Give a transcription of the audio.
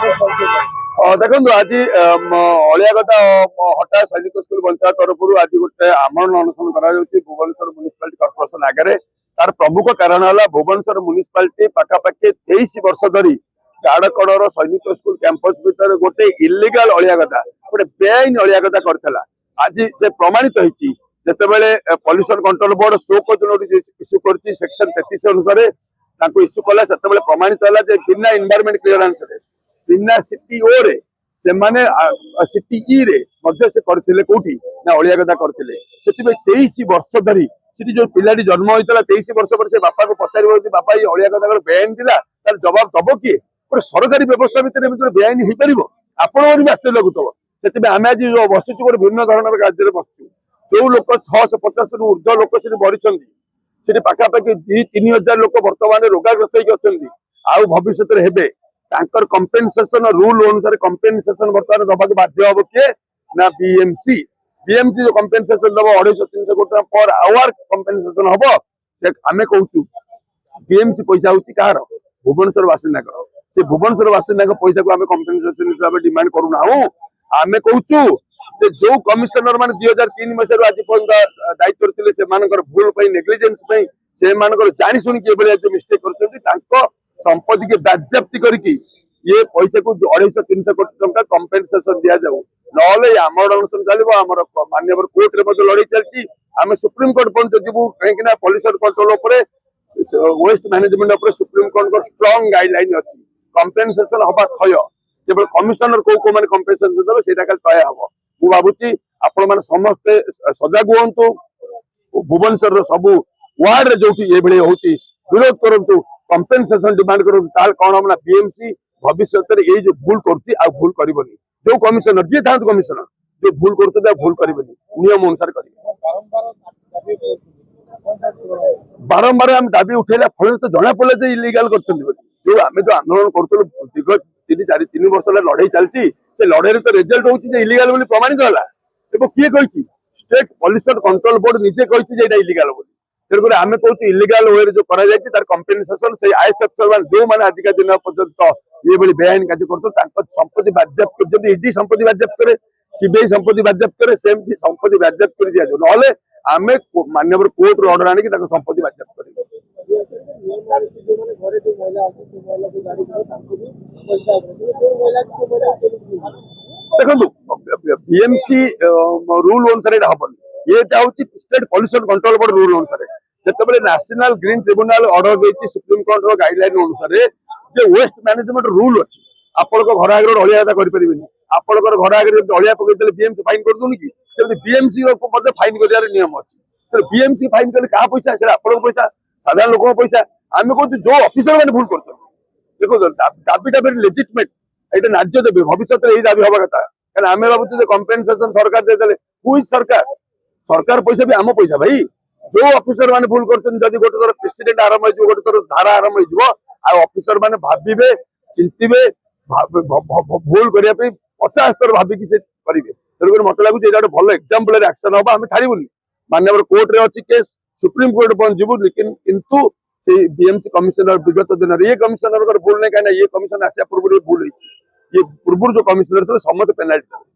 देखो आज अलिया कथा हटा सैनिक स्कूल पंचायत तरफ आज गोटे आमरण अनशन कर भुवनेश्वर म्यूनिसिपालिटी कॉर्पोरेशन आगे तार प्रमुख कारण है भुवनेश्वर म्यूनिसिपालिटी पाखापाखि 23 वर्ष धरी गाड़कड़र सैनिक स्कूल कैंपस भीतर गोटे इलिगाल अलिया कथा गोटे बेआईन अलिया कथा करथिला आज से प्रमाणित होती जितेबाला पॉल्यूशन कंट्रोल बोर्ड शो नोटिस इश्यू कर सेक्शन 33 अनुसार इश्यू कला से प्रमाणित है बिना इन्वायरमेंट क्लीयरेंस बिना सीटीओ रे से माने सीटीई रे मध्य से करथिले कोठी ना अलिया कथा करथिले सेतिबे 23 वर्ष धरी सिटी जो पिलाटी जन्म होइतला 23 वर्ष पर से बापा को पचारिबो कि बापा ये अलिया कथा बेआईन थिला तार जवाब दबो कि गोटे सरकारी व्यवस्था भितर बेआईन हो पार आपण भी आश्चर्य लगुव से आम आज बसुचु गोटे भिन्न धरण राज्य बसचु जो लोक 650 रु ऊर्ध्व लोक से बढ़ी पाखापाखि 2-3 हजार लोक बर्तमान रोगाग्रस्त होती आउ भविष्य हेबे तांकर कंपेनसेशन रूल अनुसार कंपेनसेशन बर्तमान दबाक बाध्य हम किए ना बीएमसी बीएमसी जो कंपेनसेशन दब 250-300 कोटी पर आवर कंपेनसेशन हम आम कहूँ बीएमसी पैसा हूँ कहार भुवनेश्वर बासिंदा से भुवनेश्वर बासिंदा पैसा को आम कंपेनसेशन हिसाब से डिमांड करूना आम कहूँ जो कमिशनर मान 2003 मसीह आज पर्यटन दायित्व थे से भूल नेग्लिजेंस से जानी शुणी मिस्टेक कर संपत्ति के बाज्याप्ति करके ये पैसा को 250-300 कोटी टंका कंपेनसेशन दि जाऊ ना आमरण अनशन चलो आम माननीय कोर्ट रे लड़ाई चलती आम सुप्रीम कोर्ट पर्यटन जीवु कहीं pollution control waste management supreme court को स्ट्रांग गाइडलाइन अच्छी कंपेनसेशन हवा थय केवल कमिशनर कौ कौ मैंने कंपेनसेशन देवे से तय हम मु भावुची आपण मैंने समस्ते सजग हूँ भुवनेश्वर सबू वार्ड जो ये विरोध करूँ कंपेनसेशन डिमांड करूँ कौन हम बीएमसी भविष्य ये जो भूल कर भूल कर जो कमिशनर जी था कमिशनर जो भूल कर भूल कर नियम अनुसार कर बारंबार आम दाबी उठेला फल तो जना पड़ा इलिगाल कर जो आम जो आंदोलन करूँ दीर्घ 3 वर्ष लड़ाई चलती से लड़ाई तो रिजल्ट होती इलिगाल प्रमाणित है किए स्टेट पॉल्यूशन कंट्रोल बोर्ड निजे कही इलिगाल तेणुक आम कहूँ इलिगाल वे जो कर कंपेनसेशन से आईएसएफ जो मैंने आज का दिन पर्यंत ये बेआईन कार्य कर संपत्ति बाज्याप्त जब ईडी संपत्ति बाज्याप्त करे सीबीआई संपत्ति बाज्याप्त करे सेमती संपत्ति बाज्याप्त कर दिया जाए ना आम माननीय कोर्ट ऑर्डर आने संपत्ति बाज्याप्त कर देखो बीएमसी रूल अनुसार हम ये state pollution control board rule अनुसार जिते नेशनल ग्रीन ट्रिब्यूनल ऑर्डर देती सुप्रीम कोर्ट गाइडलाइन अनुसार जे वेस्ट मैनेजमेंट रूल अच्छी आपण घर आगे अलिया कथा करें आपण घर आगे अलिया पकड़ बीएमसी फाइन कर दूनी कि बीएमसी फाइन कर नियम अच्छी बीएमसी फाइन कले क्या पैसा से आप पैसा साधारण लोक पैसा आम कहूँ जो ऑफिसर मैंने भूल कर देखो दाबीटा वेरी लेजिटमेट ये न्याय देवे भविष्य में यही दाबी हवा कथा क्या आम भावुँ कंपेनसेशन सरकार देते हुई सरकार पैसा भी आम पैसा भाई जो ऑफिसर मैंने भूल कर गोटे थर प्रेसिडेंट आरंभ हो गोटे थर धारा आरंभ हो ऑफिसर मैंने भावे चिंतवे भूल करने 50 थर भाविकी से करेंगे तेणुक मत लगुच ये गोटे भल एक्जाम्पल एक्शन हम आम छाड़बूनी माननीय कोर्ट रे अच्छी केस सुप्रीम कोर्ट पहुंचू लेकिन किंतु से बीएमसी कमिशनर विगत दिन ये कमिशनर भूल नहीं कहीं ये कमिशन आसा पूर्व भूल ये पूर्व जो कमिशनर थे समस्त पेनाल्टी